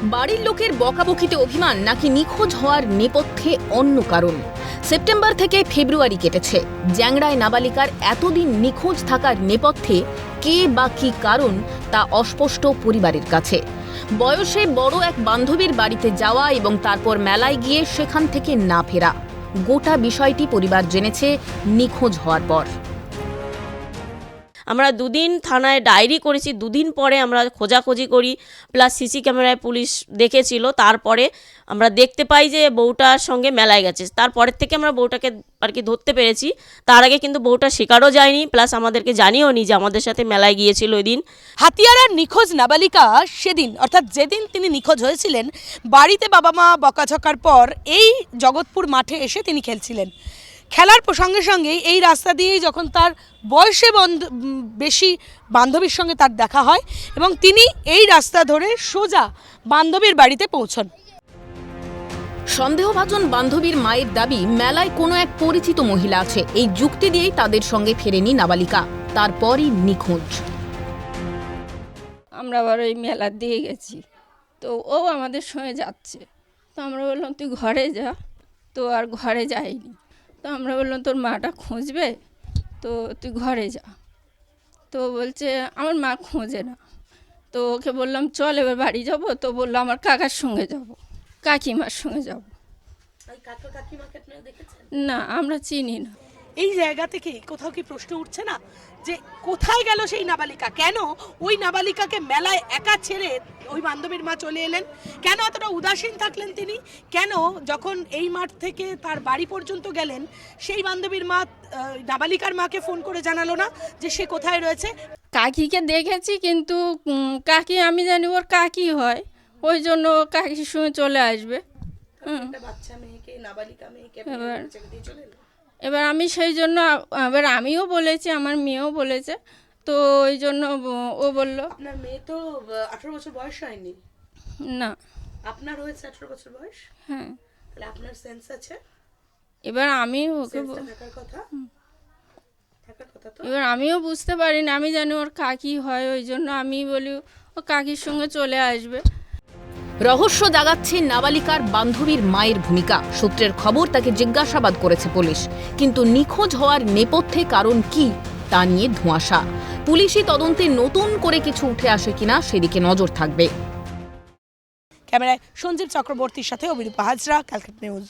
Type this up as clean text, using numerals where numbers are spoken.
বাড়ির লোকের বকাবকিতে অভিমান নাকি নিখোঁজ হওয়ার নেপথ্যে অন্য কারণ। সেপ্টেম্বর থেকে ফেব্রুয়ারি কেটেছে, জ্যাংড়ায় নাবালিকার এতদিন নিখোঁজ থাকার নেপথ্যে কে বা কী কারণ তা অস্পষ্ট পরিবারের কাছে। বয়সে বড় এক বান্ধবীর বাড়িতে যাওয়া এবং তারপর মেলায় গিয়ে সেখান থেকে না ফেরা, গোটা বিষয়টি পরিবার জেনেছে নিখোঁজ হওয়ার পর। আমরা দুদিন থানায় ডায়েরি করেছি, দুদিন পরে আমরা খোঁজাখুঁজি করি, প্লাস সিসি ক্যামেরায় পুলিশ দেখেছিল। তারপরে আমরা দেখতে পাই যে বউটার সঙ্গে মেলায় গেছে। তারপরের থেকে আমরা বউটাকে আর কি ধরতে পেরেছি। তার আগে কিন্তু বউটা স্বীকারও যায়নি, প্লাস আমাদেরকে জানিও নি যে আমাদের সাথে মেলায় গিয়েছিল ওই দিন। হাতিয়ারার নিখোঁজ নাবালিকা সেদিন, অর্থাৎ যেদিন তিনি নিখোঁজ হয়েছিলেন, বাড়িতে বাবা মা বকাঝকার পর এই জগৎপুর মাঠে এসে তিনি খেলছিলেন। খেলার সঙ্গে সঙ্গেই এই রাস্তা দিয়েই যখন তার বয়সে বেশি বান্ধবীর সঙ্গে তার দেখা হয় এবং তিনি এই রাস্তা ধরে সোজা বান্ধবীর বাড়িতে পৌঁছন। সন্দেহভাজন বান্ধবীর মায়ের দাবি, মেলায় কোনো এক পরিচিত মহিলা আছে, এই যুক্তি দিয়েই তাদের সঙ্গে ফেরেনি নাবালিকা, তারপরই নিখোঁজ। আমরা আবার ওই মেলার দিয়ে গেছি, তো ও আমাদের সঙ্গে যাচ্ছে। তো আমরা বললাম তুই ঘরে যা, তো আর ঘরে যাইনি। তো আমরা বললাম তোর মাটা খুঁজবে, তো তুই ঘরে যা। তো বলছে আমার মা খোঁজে না। তো ওকে বললাম চল এবার বাড়ি যাব। তো বললো আমার কাকার সঙ্গে যাব, কাকিমার সঙ্গে যাব। না, আমরা চিনি না। এই জায়গা থেকে কোথাও কি প্রশ্ন উঠছে না যে কোথায় গেল সেই নাবালিকা? কেন ওই নাবালিকাকে মেলায় একা ছেড়ে ওই বান্ধবীর মা চলে এলেন? কেন এতটা উদাসীন থাকলেন তিনি? কেন যখন এই মাঠ থেকে তার বাড়ি পর্যন্ত গেলেন সেই বান্ধবীর মা নাবালিকার মাকে ফোন করে জানালো না যে সে কোথায় রয়েছে? কাকিকে দেখেছি, কিন্তু কাকি আমি জানি ওর কাকি হয়, ওই জন্য কাকির সঙ্গে চলে আসবে। এবার আমি সেই জন্য এবার আমিও বলেছি, আমার মেয়েও বলেছে, তো ওই জন্য ও বললো আপনার মেয়ে তো 18 বছর বয়স হয়নি। না, আপনার হয়েছে 18 বছর বয়স। হ্যাঁ, তাহলে আপনার সেন্স আছে। এবার আমি ওকে থাকার কথা তো। এবার আমিও বুঝতে পারি না, আমি জানি ওর কাকি হয়, ওই জন্য আমি বলি ও কাকির সঙ্গে চলে আসবে। রহস্য জাগাচ্ছে নাবালিকার বান্ধবীর মায়ের ভূমিকা। সূত্রের খবর, তাকে জিজ্ঞাসাবাদ করেছে পুলিশ, কিন্তু নিখোঁজ হওয়ার নেপথ্যে কারণ কি তা নিয়ে ধোঁয়াশা। পুলিশি তদন্তে নতুন করে কিছু উঠে আসে কিনা সেদিকে নজর থাকবে। ক্যামেরায় সঞ্জীব চক্রবর্তীর সাথে অভিরূপা হাজরা, ক্যালকাটা নিউজ।